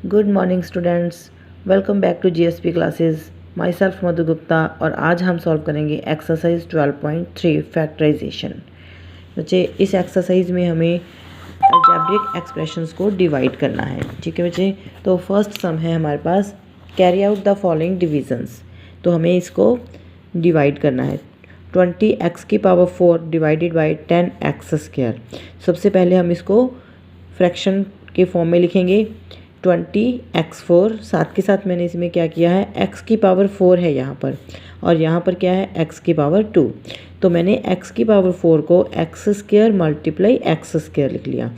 Good morning students, welcome back to GSP classes. Myself Madhu Gupta और आज हम solve करेंगे एक्सरसाइज 12.3 फैक्टराइजेशन। बच्चे इस एक्सरसाइज में हमें अलजेब्रिक एक्सप्रेशंस को डिवाइड करना है। ठीक है बच्चे, तो फर्स्ट सम है हमारे पास carry out the following divisions. तो हमें इसको डिवाइड करना है 20x⁴ डिवाइडेड बाई 10x²। सबसे पहले हम इसको फ्रैक्शन के फॉर्म में लिखेंगे 20x4, साथ के साथ मैंने इसमें क्या किया है x⁴ है यहाँ पर, और यहाँ पर क्या है x⁴ तो मैंने x⁴ को x² मल्टीप्लाई x² लिख लिया।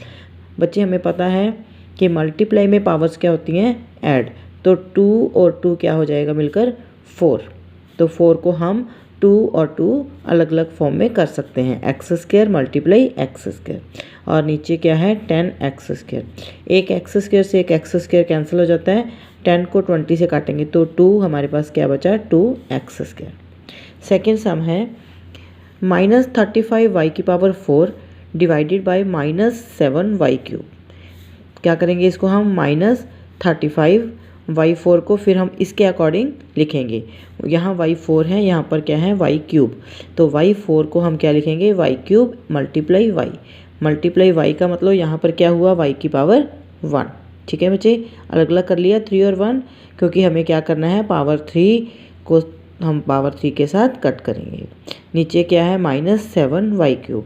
बच्चे हमें पता है कि मल्टीप्लाई में पावर्स क्या होती हैं, ऐड, तो 2 और 2 क्या हो जाएगा मिलकर 4। तो 4 को हम 2 और 2 अलग अलग फॉर्म में कर सकते हैं, x² मल्टीप्लाई x²। और नीचे क्या है 10x²। एक x² से एक x² कैंसिल हो जाता है, 10 को 20 से काटेंगे तो 2 हमारे पास क्या बचा 2x²। सेकेंड सम है -35y⁴ डिवाइडेड बाई -7y⁵। क्या करेंगे इसको हम -35y⁴ को फिर हम इसके अकॉर्डिंग लिखेंगे। यहाँ y4 है, यहाँ पर क्या है y3, तो y4 को हम क्या लिखेंगे y3 multiply y। Multiply y का मतलब यहाँ पर क्या हुआ y⁴ 1। ठीक है बच्चे, अलग अलग कर लिया 3 और 1, क्योंकि हमें क्या करना है पावर 3 को हम पावर 3 के साथ कट करेंगे। नीचे क्या है -7y3,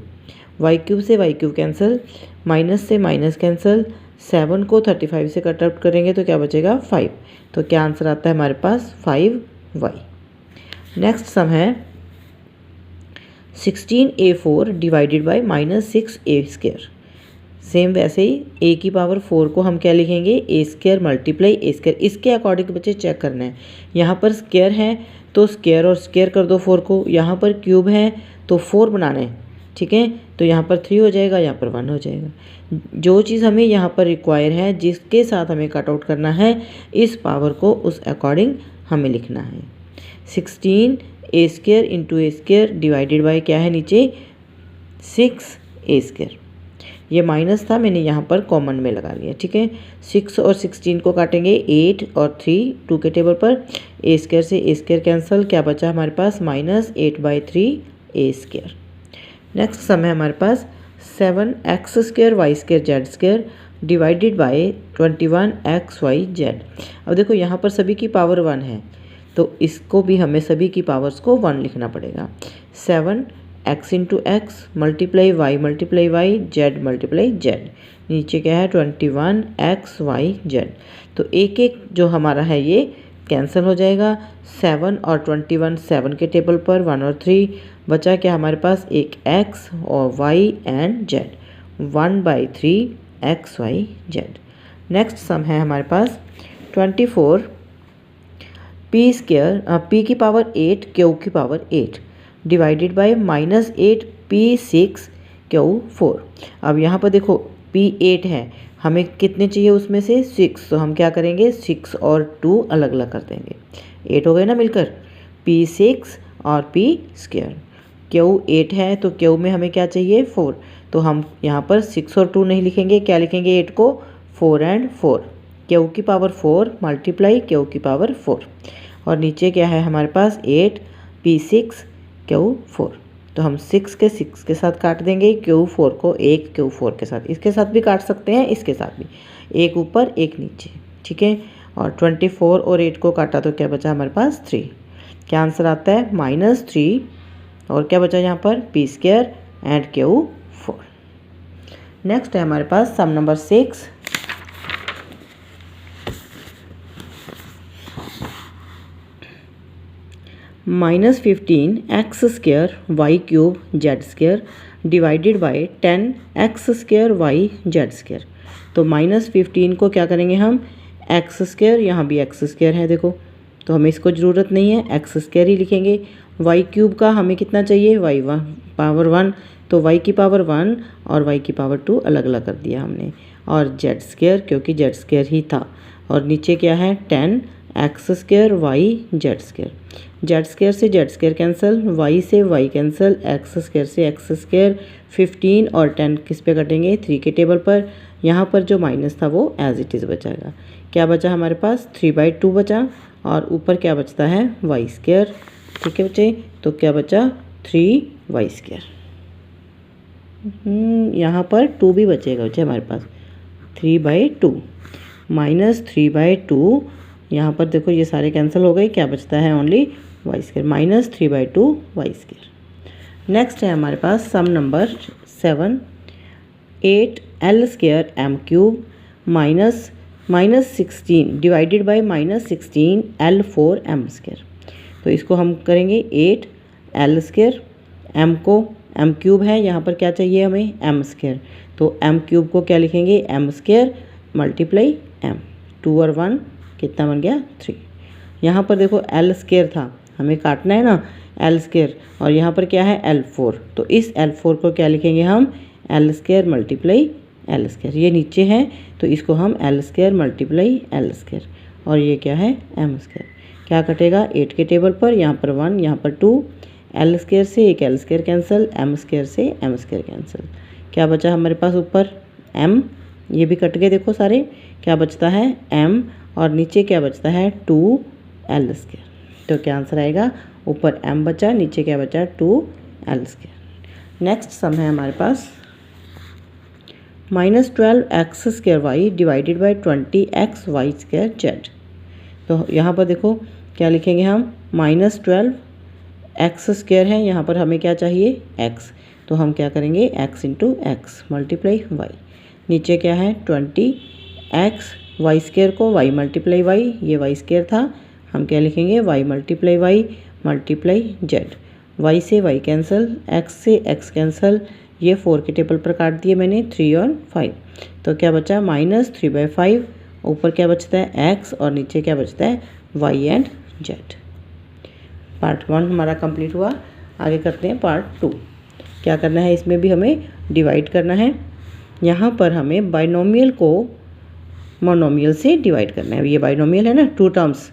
y3 से y3 कैंसिल, माइनस से माइनस कैंसिल, 7 को 35 से कट आउट करेंगे तो क्या बचेगा 5। तो क्या आंसर आता है हमारे पास 5y। नेक्स्ट सम है 16a⁴ divided by -6a²। Same वैसे ही a⁴ को हम क्या लिखेंगे a² मल्टीप्लाई a²। इसके अकॉर्डिंग बच्चे चेक करना है, यहाँ पर स्क्वायर है तो स्क्वायर और स्क्वायर कर दो 4 को, यहाँ पर क्यूब है तो 4 बनाना है। ठीक है, तो यहाँ पर 3 हो जाएगा, यहाँ पर 1 हो जाएगा। जो चीज़ हमें यहाँ पर रिक्वायर है, जिसके साथ हमें कट आउट करना है, इस पावर को उस अकॉर्डिंग हमें लिखना है। 16a² into a² divided by क्या है नीचे 6a²। ये माइनस था, मैंने यहाँ पर कॉमन में लगा लिया। ठीक है, 6 और 16 को काटेंगे 8 और 3 2 के टेबल पर, a² से a² कैंसिल, क्या बचा हमारे पास -8/3 a²। नेक्स्ट सम है हमारे पास 7x² y² z² divided by 21xy z। अब देखो यहाँ पर सभी की पावर 1 है, तो इसको भी हमें सभी की पावर्स को 1 लिखना पड़ेगा। 7x into x multiply y multiply y z multiply z। नीचे क्या है 21xy z। तो एक एक जो हमारा है ये कैंसिल हो जाएगा। 7 और 21 7 के टेबल पर, 1 और 3 बचा क्या हमारे पास एक x और y and z, 1/3 xy z। Next sum है हमारे पास 24 p² 8 q⁴ divided by -8 p⁴। अब यहाँ पर देखो p8 है, हमें कितने चाहिए उसमें से 6, तो हम क्या करेंगे 6 और 2 अलग अलग कर देंगे, 8 हो गए ना मिलकर, p6 और p²। q8 है तो q में हमें क्या चाहिए 4, तो हम यहाँ पर 6 और 2 नहीं लिखेंगे, क्या लिखेंगे 8 को 4 एंड 4, q⁴ मल्टीप्लाई q⁴। और नीचे क्या है हमारे पास 8 p6 q⁴। तो हम 6 के साथ काट देंगे, q4 को एक q4 के साथ, इसके साथ भी काट सकते हैं, इसके साथ भी, एक ऊपर एक नीचे। ठीक है, और 24 और 8 को काटा तो क्या बचा हमारे पास 3। क्या आंसर आता है -3, और क्या बचा यहाँ पर p² एंड q4। नेक्स्ट है हमारे पास sum number 6। -15 x² y³ z² divided by 10 x² y z²। तो -15 को क्या करेंगे हम x², यहाँ भी x² है देखो, तो हमें इसको ज़रूरत नहीं है, x² ही लिखेंगे। y³ का हमें कितना चाहिए y⁴ 1, तो y⁴ 1 और y⁴ 2 अलग अलग कर दिया हमने, और z² क्योंकि z² ही था। और नीचे क्या है 10 x square y z square, z square से जेड स्क्वायर कैंसिल, वाई से वाई कैंसिल, एक्स स्क्वायर से एक्स स्क्वायर, 15 और 10 किस पे कटेंगे 3 के टेबल पर। यहाँ पर जो माइनस था वो एज इट इज़ बचाएगा। क्या बचा हमारे पास 3/2 बचा और ऊपर क्या बचता है वाई स्क्वायर। ठीक है बच्चे, तो क्या बचा 3y स्क्वायर। यहाँ पर 2 भी बचेगा बच्चे हमारे पास, 3/2 माइनस 3/2। यहाँ पर देखो ये सारे कैंसिल हो गए, क्या बचता है only y square, minus 3/2 y square. Next है हमारे पास sum number 7, 8l square m cube minus -16 divided by -16l4 m square. तो इसको हम करेंगे 8l स्क्वायर, m को m क्यूब है, यहाँ पर क्या चाहिए हमें m स्क्वायर, तो m क्यूब को क्या लिखेंगे m स्क्वायर मल्टीप्लाई m, 2 और 1 कितना बन गया 3। यहाँ पर देखो l स्क्वायर था, हमें काटना है ना l स्क्वायर, और यहाँ पर क्या है l4, तो इस l4 को क्या लिखेंगे हम l square multiply l square. ये नीचे है तो इसको हम l square multiply l square, और ये क्या है m स्क्वायर। क्या कटेगा 8 के टेबल पर, यहाँ पर 1 यहाँ पर 2, l स्क्वायर से एक l square cancel, m square से m स्क्वायर कैंसिल। क्या बचा हमारे पास ऊपर m, ये भी कट गए देखो सारे। क्या बचता है m और नीचे क्या बचता है 2l स्क्वायर। तो क्या आंसर आएगा, ऊपर m बचा नीचे क्या बचा 2l स्क्वायर। नेक्स्ट सम है हमारे पास -12x square y divided by 20x y square z. तो यहाँ पर देखो क्या लिखेंगे हम -12x स्क्वायर है, यहाँ पर हमें क्या चाहिए x, तो हम क्या करेंगे x into x multiply y. नीचे क्या है 20x वाई स्क्वायर को y मल्टीप्लाई वाई, ये वाई स्क्वायर था, हम क्या लिखेंगे y multiply y multiply z. y से y कैंसिल, x से x कैंसिल, ये 4 के टेबल पर काट दिए मैंने 3 और 5। तो क्या बचा -3/5, ऊपर क्या बचता है x और नीचे क्या बचता है y एंड z। पार्ट 1 हमारा कंप्लीट हुआ, आगे करते हैं पार्ट 2। क्या करना है, इसमें भी हमें डिवाइड करना है। यहाँ पर हमें बाइनोमियल को मोनोमियल से डिवाइड करना है। ये बाइनोमियल है ना 2 टर्म्स,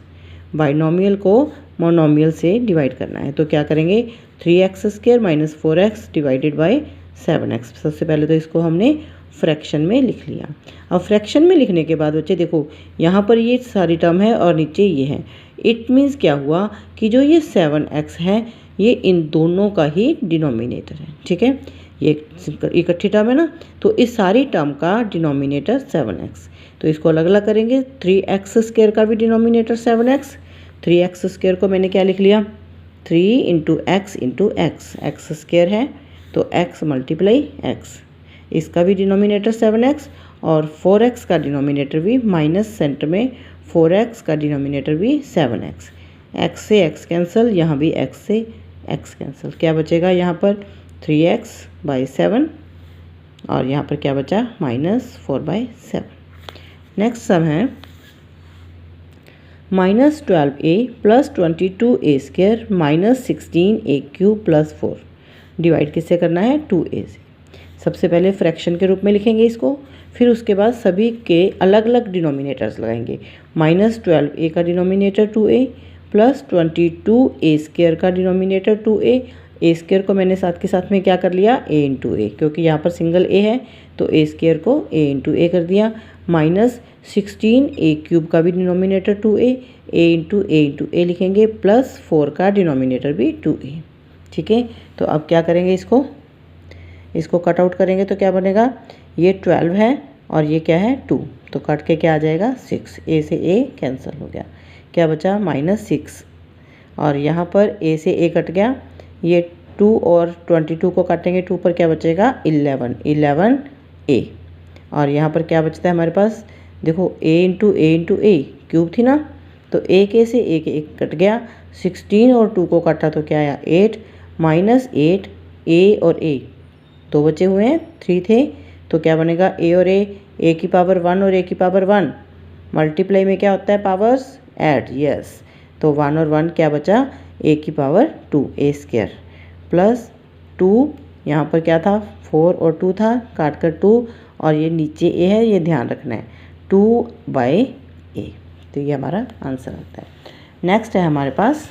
बाइनोमियल को मोनोमियल से डिवाइड करना है। तो क्या करेंगे 3x square minus 4x divided by 7x। सबसे पहले तो इसको हमने फ्रैक्शन में लिख लिया। अब फ्रैक्शन में लिखने के बाद बच्चे देखो यहाँ पर ये सारी टर्म है और नीचे ये है, इट मीन्स क्या हुआ कि जो ये 7x है ये इन दोनों का ही डिनोमिनेटर है। ठीक है, ये इकट्ठी टर्म है ना, तो इस सारी टर्म का डिनोमिनेटर 7x। तो इसको अलग अलग करेंगे, 3x स्क्वायर का भी डिनोमिनेटर 7x, 3x स्क्वायर को मैंने क्या लिख लिया 3 इंटू एक्स, एक्स स्क्वायर है तो x मल्टीप्लाई x, इसका भी डिनोमिनेटर 7x, और 4x का डिनोमिनेटर भी माइनस सेंटर में 4x का डिनोमिनेटर भी 7x, x से x कैंसिल, यहाँ भी x से x कैंसिल। क्या बचेगा यहाँ पर 3x/7 और यहाँ पर क्या बचा -4/7। नेक्स्ट सम है -12a plus 22a square minus 16a cube plus 4। Divide किससे करना है 2a से। सबसे पहले फ्रैक्शन के रूप में लिखेंगे इसको, फिर उसके बाद सभी के अलग अलग डिनोमिनेटर्स लगाएंगे। -12a का denominator 2a plus 22a square का डिनोमिनेटर 2a। a स्क्वायर को मैंने साथ के साथ में क्या कर लिया a इंटू ए, क्योंकि यहाँ पर सिंगल a है तो a स्क्वायर को a इंटू ए कर दिया, माइनस 16a क्यूब का भी डिनोमिनेटर 2a, a इंटू ए लिखेंगे, प्लस 4 का डिनोमिनेटर भी 2a। ठीक है, तो अब क्या करेंगे इसको कट आउट करेंगे तो क्या बनेगा, ये 12 है और ये क्या है 2, तो कट के क्या आ जाएगा 6, a से a कैंसिल हो गया, क्या बचा -6, और यहाँ पर a से a कट गया, ये 2 और 22 को काटेंगे 2 पर क्या बचेगा 11a, और यहाँ पर क्या बचता है हमारे पास देखो a इंटू ए क्यूब थी ना, तो एक a से एक कट गया, 16 और 2 को काटा तो क्या आया 8, -8 a और a दो बचे हुए हैं 3 थे, तो क्या बनेगा a और a की पावर 1 और a की पावर 1, मल्टीप्लाई में क्या होता है पावर्स ऐड, यस, तो 1 और 1 क्या बचा a की पावर 2 a स्क्वायर प्लस 2, यहाँ पर क्या था 4 और 2 था, काट कर 2, और ये नीचे a है, ये ध्यान रखना है 2/a। तो ये हमारा आंसर आता है। नेक्स्ट है हमारे पास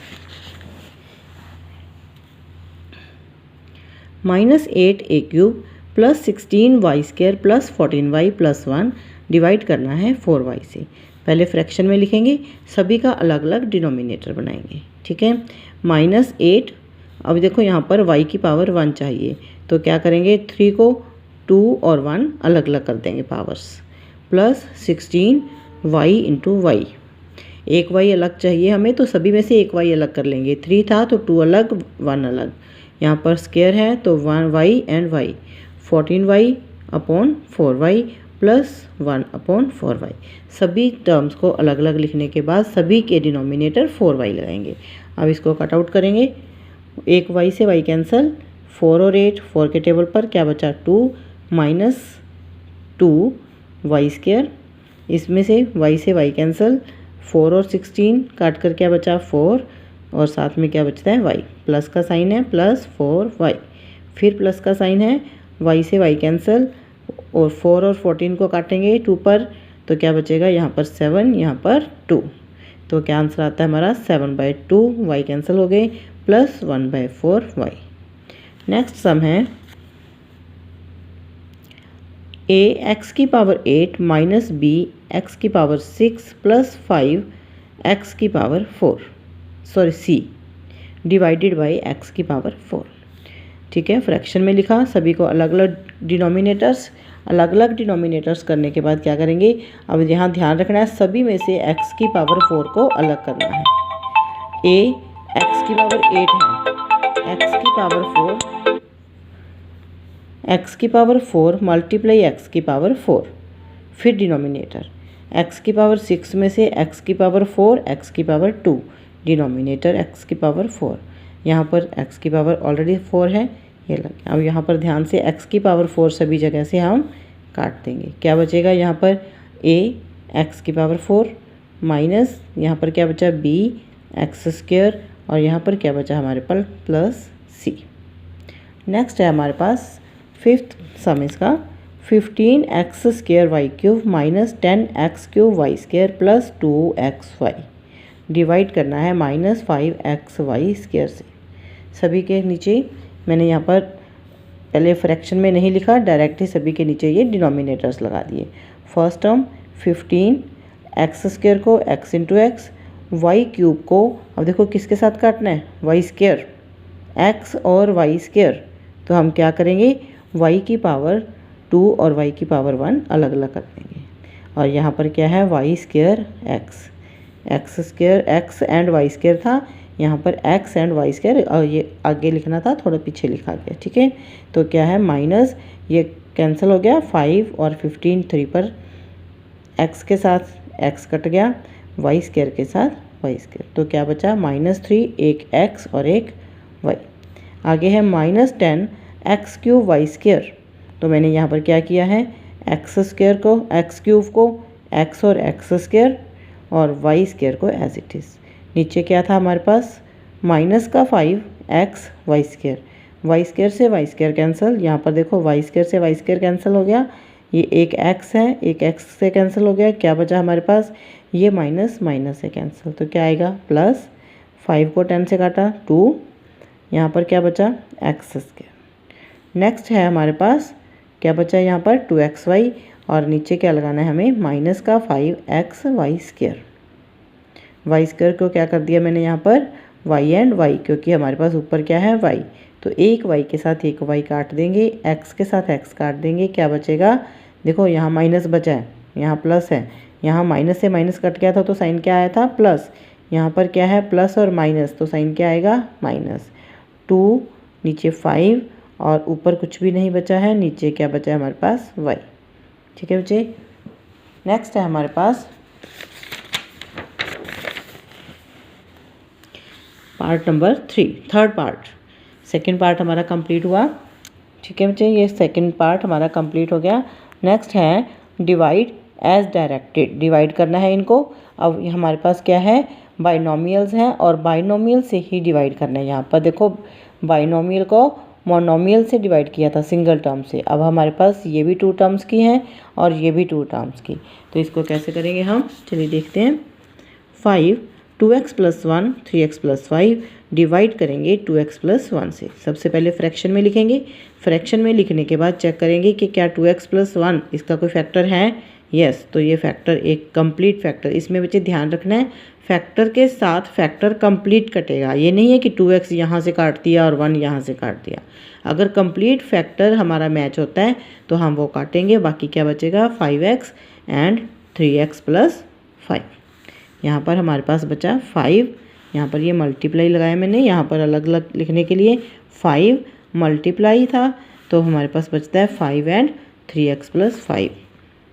-8a³ + 16y² + 14y + 1 डिवाइड करना है 4y से। पहले फ्रैक्शन में लिखेंगे, सभी का अलग अलग डिनोमिनेटर बनाएंगे। ठीक है, -8, अब देखो यहाँ पर y की पावर 1 चाहिए, तो क्या करेंगे, 3 को 2 और 1 अलग अलग कर देंगे पावर्स, प्लस 16y × y, एक y अलग चाहिए हमें, तो सभी में से एक y अलग कर लेंगे। 3 था तो 2 अलग 1 अलग, यहाँ पर स्क्वायर है तो 1y and y, 14y/4y + 1/4y। सभी टर्म्स को अलग अलग लिखने के बाद सभी के डिनोमिनेटर 4y लगाएंगे। अब इसको कट आउट करेंगे, एक y से y कैंसिल, 4 और 8, 4 के टेबल पर क्या बचा 2 -2y², इसमें से y से y कैंसिल, 4 और 16 काट कर क्या बचा 4, और साथ में क्या बचता है y, प्लस का साइन है +4y, फिर प्लस का साइन है, y से y कैंसिल, और 4 और 14 को काटेंगे 2 पर, तो क्या बचेगा यहाँ पर 7, यहाँ पर 2, तो क्या आंसर आता है हमारा 7/2, y कैंसिल हो गए, प्लस 1/4y। नेक्स्ट सम है a(x⁸ 8 - b(x⁸ 6 + 5(x⁴), c divided by x⁴। ठीक है, फ्रैक्शन में लिखा, सभी को अलग अलग डिनोमिनेटर्स करने के बाद क्या करेंगे, अब यहाँ ध्यान रखना है सभी में से x⁴ को अलग करना है। a x⁸ 8 है, x⁴ मल्टीप्लाई x⁴, फिर डिनोमिनेटर x⁴ में से x⁴ 2, डिनोमिनेटर x⁴, यहाँ पर x⁴ ऑलरेडी 4 है, ये लग। अब यहाँ पर ध्यान से x⁴ सभी जगह से हम काट देंगे, क्या बचेगा यहाँ पर a x⁴ माइनस यहाँ पर क्या बचा b x², और यहाँ पर क्या बचा हमारे पास प्लस c। नेक्स्ट है हमारे पास 5th सम इसका 15x² y³ - 10x³ y² + 2xy divide करना है -5xy² से। सभी के नीचे मैंने यहाँ पर पहले फ्रैक्शन में नहीं लिखा, डायरेक्ट ही सभी के नीचे ये डिनोमिनेटर्स लगा दिए। फर्स्ट टर्म 15x² को x × x, y³ को अब देखो किसके साथ काटना है y², x और y², तो हम क्या करेंगे y की पावर 2 और y की पावर 1 अलग अलग कर देंगे, और यहाँ पर क्या है y² x एंड y² था, यहाँ पर x एंड y², और ये आगे लिखना था, थोड़ा पीछे लिखा गया। ठीक है, तो क्या है माइनस, ये कैंसिल हो गया, 5 और 15 3 पर, x के साथ x कट गया, y² के साथ y², तो क्या बचा -3, एक x और एक y। आगे है -10x³ y², तो मैंने यहाँ पर क्या किया है x² को x³ को x और x² और y² को एज इट इज़। नीचे क्या था हमारे पास -5x y², y² से y² कैंसिल, यहाँ पर देखो y² से y² कैंसिल हो गया, ये एक x है, एक x से कैंसिल हो गया, क्या बचा हमारे पास ये माइनस है कैंसिल, तो क्या आएगा प्लस, 5 को 10 से काटा 2, यहाँ पर क्या बचा x²। नेक्स्ट है हमारे पास क्या बचा यहाँ पर 2xy, और नीचे क्या लगाना है हमें -5x y² को क्या कर दिया मैंने यहाँ पर y एंड y, क्योंकि हमारे पास ऊपर क्या है y, तो एक y के साथ एक y काट देंगे, x के साथ x काट देंगे, क्या बचेगा देखो यहाँ माइनस बचा है, यहाँ प्लस है, यहाँ माइनस से माइनस कट गया था तो साइन क्या आया था प्लस, यहाँ पर क्या है प्लस और माइनस, तो साइन क्या आएगा -2, नीचे 5 और ऊपर कुछ भी नहीं बचा है, नीचे क्या बचा है हमारे पास y। ठीक है बच्चे, नेक्स्ट है हमारे पास part number 3, third part. Second part हमारा कंप्लीट हुआ। ठीक है बच्चे, ये सेकंड पार्ट हमारा कंप्लीट हो गया। नेक्स्ट है डिवाइड एज डायरेक्टेड, डिवाइड करना है इनको। अब हमारे पास क्या है बाइनोमियल्स हैं, और बाइनोमियल से ही डिवाइड करना है। यहाँ पर देखो बाइनोमियल को मोनोमियल से डिवाइड किया था सिंगल टर्म से, अब हमारे पास ये भी 2 टर्म्स की हैं और ये भी 2 टर्म्स की, तो इसको कैसे करेंगे हम, चलिए देखते हैं। 5 2x + 1 3x + 5 डिवाइड करेंगे 2x + 1 से। सबसे पहले फ्रैक्शन में लिखेंगे। फ्रैक्शन में लिखने के बाद चेक करेंगे कि क्या 2x + 1 इसका कोई फैक्टर है। यस, तो ये फैक्टर एक कंप्लीट फैक्टर। इसमें बच्चे ध्यान रखना है, फैक्टर के साथ फैक्टर कंप्लीट कटेगा। ये नहीं है कि 2x यहाँ से काट दिया और 1 यहाँ से काट दिया। अगर कंप्लीट फैक्टर हमारा मैच होता है तो हम वो काटेंगे। बाकी क्या बचेगा 5x एंड 3x + 5। यहाँ पर हमारे पास बचा 5। यहाँ पर ये मल्टीप्लाई लगाया मैंने, यहाँ पर अलग अलग लिखने के लिए 5 मल्टीप्लाई था, तो हमारे पास बचता है 5 एंड 3x + 5।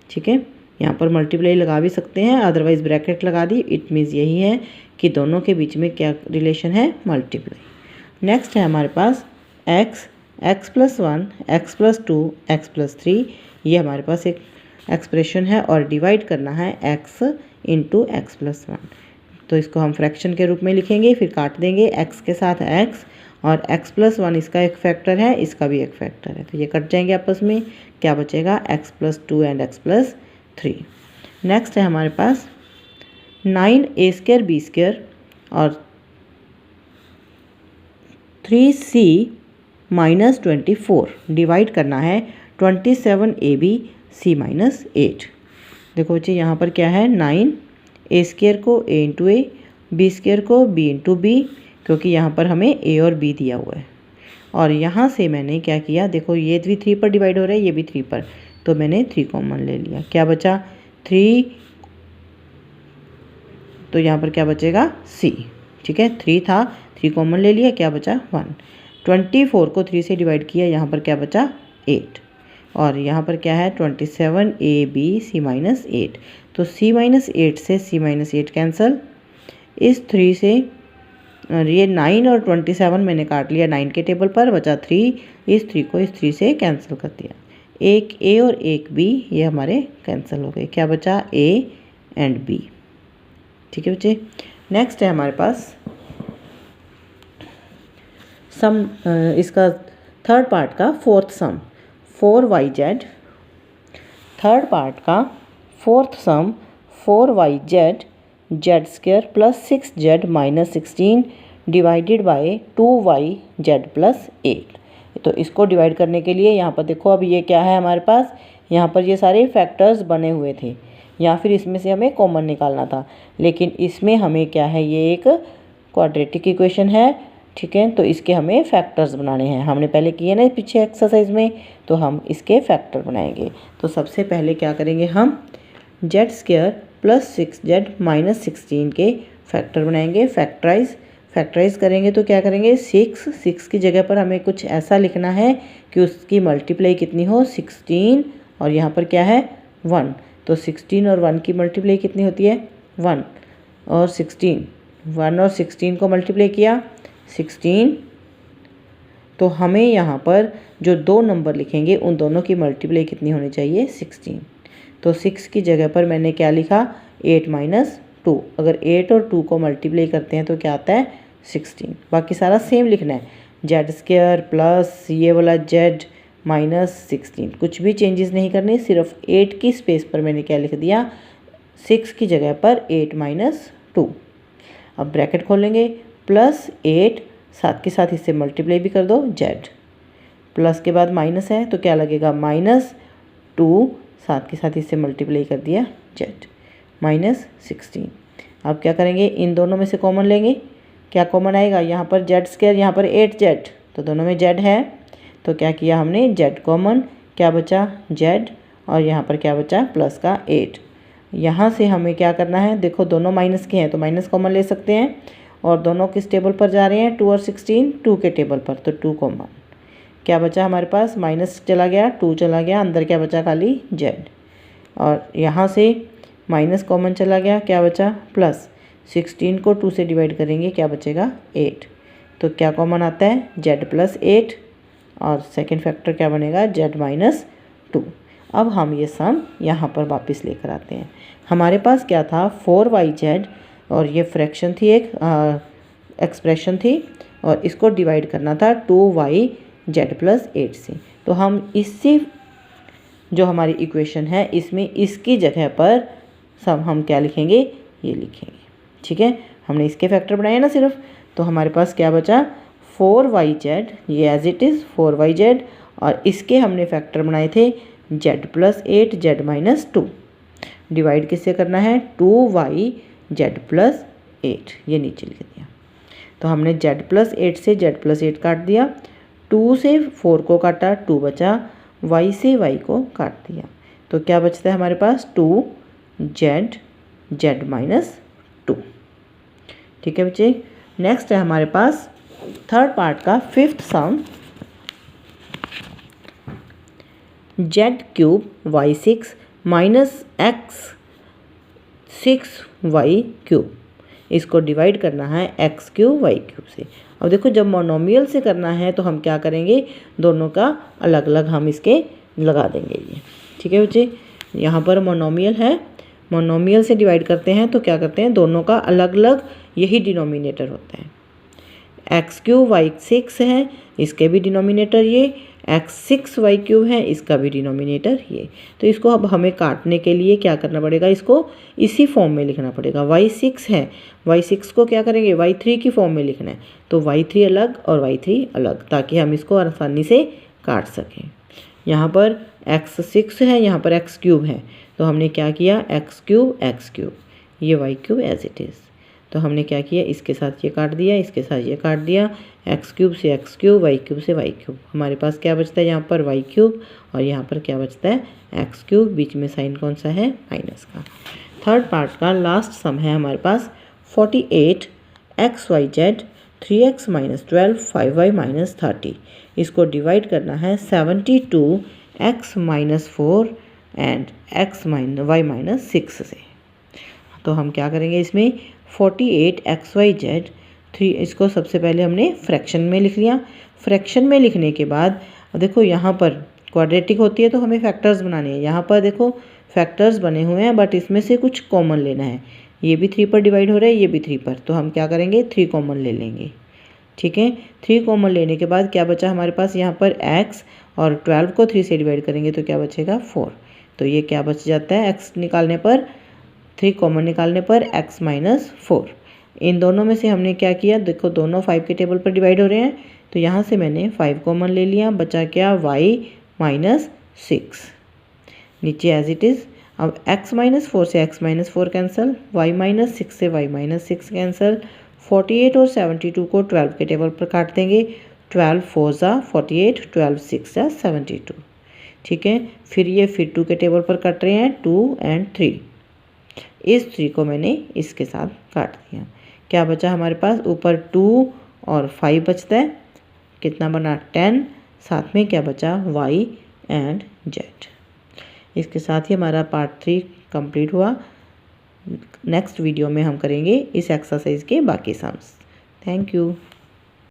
ठीक है, यहाँ पर मल्टीप्लाई लगा भी सकते हैं, अदरवाइज़ ब्रैकेट लगा दी। इट मीन्स यही है कि दोनों के बीच में क्या रिलेशन है, मल्टीप्लाई। नेक्स्ट है हमारे पास x + 1 x + 2 x + 3। ये हमारे पास एक एक्सप्रेशन है और डिवाइड करना है x × x + 1। तो इसको हम फ्रैक्शन के रूप में लिखेंगे, फिर काट देंगे x के साथ x, और x + 1 इसका एक फैक्टर है, इसका भी एक फैक्टर है, तो ये कट जाएंगे आपस में। क्या बचेगा x + 2 एंड x + 3। नेक्स्ट है हमारे पास 9a² b² और 3c - 24 डिवाइड करना है 27ab c - 8। देखो बच्चे यहाँ पर क्या है, 9a² को a × a, b² को b × b, क्योंकि यहाँ पर हमें a और b दिया हुआ है। और यहाँ से मैंने क्या किया, देखो ये भी 3 पर डिवाइड हो रहा है, ये भी 3 पर, तो मैंने 3 कॉमन ले लिया। क्या बचा 3, तो यहाँ पर क्या बचेगा c। ठीक है, 3 था, 3 कॉमन ले लिया, क्या बचा 1। 24 को 3 से डिवाइड किया, यहाँ पर क्या बचा 8, और यहाँ पर क्या है 27ab c - 8। तो c - 8 से c - 8 कैंसिल। इस 3 से ये 9 और 27 मैंने काट लिया 9 के टेबल पर, बचा 3। इस 3 को इस 3 से कैंसिल कर दिया। एक a और एक b ये हमारे कैंसिल हो गए। क्या बचा a एंड b। ठीक है बच्चे, नेक्स्ट है हमारे पास सम, इसका थर्ड पार्ट का फोर्थ सम 4yz। थर्ड पार्ट का fourth sum 4yz z² + 6z - 16 divided by 2yz + 8। तो इसको डिवाइड करने के लिए यहाँ पर देखो, अब ये क्या है हमारे पास, यहाँ पर ये सारे फैक्टर्स बने हुए थे, या फिर इसमें से हमें कॉमन निकालना था, लेकिन इसमें हमें क्या है, ये एक क्वाड्रेटिक इक्वेशन है। ठीक है, तो इसके हमें फैक्टर्स बनाने हैं। हमने पहले किए ना पीछे एक्सरसाइज में, तो हम इसके फैक्टर बनाएंगे। तो सबसे पहले क्या करेंगे, हम z² + 6z - 16 के फैक्टर बनाएंगे। फैक्टराइज करेंगे तो क्या करेंगे, 6 की जगह पर हमें कुछ ऐसा लिखना है कि उसकी मल्टीप्लाई कितनी हो 16, और यहाँ पर क्या है 1। तो 16 और 1 की मल्टीप्लाई कितनी होती है 1 और 16। 1 और 16 को मल्टीप्लाई किया 16, तो हमें यहाँ पर जो 2 नंबर लिखेंगे उन दोनों की मल्टीप्लाई कितनी होनी चाहिए 16। तो 6 की जगह पर मैंने क्या लिखा 8 - 2। अगर 8 और 2 को मल्टीप्लाई करते हैं तो क्या आता है 16। बाकी सारा सेम लिखना है, z² प्लस ये वाला z - 16, कुछ भी चेंजेस नहीं करने, सिर्फ 8 की स्पेस पर मैंने क्या लिख दिया 6 की जगह पर 8 - 2। अब ब्रैकेट खोलेंगे, +8 साथ के साथ इससे मल्टीप्लाई भी कर दो z, प्लस के बाद माइनस है तो क्या लगेगा -2 साथ के साथ इससे मल्टीप्लाई कर दिया z -16। अब क्या करेंगे, इन दोनों में से कॉमन लेंगे, क्या कॉमन आएगा, यहाँ पर z², यहाँ पर 8z, तो दोनों में z है, तो क्या किया हमने z कॉमन, क्या बचा z, और यहाँ पर क्या बचा प्लस का 8। यहाँ से हमें क्या करना है, देखो दोनों माइनस के हैं तो माइनस कॉमन ले सकते हैं, और दोनों किस टेबल पर जा रहे हैं 2 और 16, 2 के टेबल पर, तो 2 कॉमन। क्या बचा हमारे पास, माइनस चला गया 2 चला गया, अंदर क्या बचा खाली z, और यहाँ से माइनस कॉमन चला गया, क्या बचा प्लस। 16 को 2 से डिवाइड करेंगे, क्या बचेगा 8, तो क्या कॉमन आता है z + 8, और सेकंड फैक्टर क्या बनेगा z - 2। अब हम ये सम यहाँ पर वापस लेकर आते हैं। हमारे पास क्या था 4yz, और ये फ्रैक्शन थी, एक एक्सप्रेशन थी, और इसको डिवाइड करना था 2yz + 8 से। तो हम इससे जो हमारी इक्वेशन है इसमें इसकी जगह पर सब हम क्या लिखेंगे, ये लिखेंगे। ठीक है, हमने इसके फैक्टर बनाए ना सिर्फ, तो हमारे पास क्या बचा 4yz, ये एज इट इज़ 4yz, और इसके हमने फैक्टर बनाए थे z+8 z-2। डिवाइड किससे करना है 2yz+8, ये नीचे लिख दिया। तो हमने z+8 से z+8 काट दिया, 2 से 4 को काटा, 2 बचा, y से y को काट दिया, तो क्या बचता है हमारे पास 2z z-2। ठीक है बच्चे। नेक्स्ट है हमारे पास थर्ड पार्ट का फिफ्थ सम, z³ y6 x6y³, इसको डिवाइड करना है x³ y³ से। अब देखो जब मोनोमियल से करना है तो हम क्या करेंगे, दोनों का अलग अलग हम इसके लगा देंगे ये। ठीक है बच्चे, यहाँ पर मोनोमियल है, मोनोमियल से डिवाइड करते हैं तो क्या करते हैं, दोनों का अलग अलग यही डिनोमिनेटर होता है। x³ y6 है, इसके भी डिनोमिनेटर ये, x6y³ है, इसका भी डिनोमिनेटर ये। तो इसको अब हमें काटने के लिए क्या करना पड़ेगा, इसको इसी फॉर्म में लिखना पड़ेगा। y6 है, y6 को क्या करेंगे y3 की फॉर्म में लिखना है, तो y3 अलग और y3 अलग, ताकि हम इसको आसानी से काट सकें। यहाँ पर x6 है, यहाँ पर x³ है, तो हमने क्या किया x³, ये y³ एज इट इज़। तो हमने क्या किया, इसके साथ ये काट दिया, इसके साथ ये काट दिया, x³ से x³ y³ से y³। हमारे पास क्या बचता है यहाँ पर y³ और यहाँ पर क्या बचता है x³, बीच में साइन कौन सा है माइनस का। थर्ड पार्ट का लास्ट सम है हमारे पास 48 xyz 3x - 12 5y - 30, इसको डिवाइड करना है 72 x - 4 एंड x - y - 6 से। तो हम क्या करेंगे इसमें 48 xyz 3, इसको सबसे पहले हमने फ्रैक्शन में लिख लिया। फ्रैक्शन में लिखने के बाद देखो यहाँ पर क्वाड्रेटिक होती है तो हमें फैक्टर्स बनाने हैं। यहाँ पर देखो फैक्टर्स बने हुए हैं, बट इसमें से कुछ कॉमन लेना है। ये भी 3 पर डिवाइड हो रहा है, ये भी 3 पर, तो हम क्या करेंगे 3 कॉमन ले लेंगे। ठीक है, 3 कॉमन लेने के बाद क्या बचा हमारे पास यहाँ पर x, और 12 को 3 से डिवाइड करेंगे तो क्या बचेगा 4। तो ये क्या बच जाता है x निकालने पर, 3 कॉमन निकालने पर x - 4। इन दोनों में से हमने क्या किया, देखो दोनों 5 के टेबल पर डिवाइड हो रहे हैं, तो यहाँ से मैंने 5 कॉमन ले लिया, बचा क्या y - 6, नीचे एज इट इज़। अब x - 4 से x - 4 कैंसिल, y - 6 से y - 6 कैंसिल, 48 और 72 को 12 के टेबल पर काट देंगे, 12 4 ज़ा 48, 12 6 ज़ा 72। ठीक है, फिर ये फिर 2 के टेबल पर कट रहे हैं, 2 और 3, इस 3 को मैंने इसके साथ काट दिया। क्या बचा हमारे पास, ऊपर 2 और 5 बचता है, कितना बना 10, साथ में क्या बचा y एंड z। इसके साथ ही हमारा पार्ट 3 कंप्लीट हुआ। नेक्स्ट वीडियो में हम करेंगे इस एक्सरसाइज के बाकी सम्स। Thank you.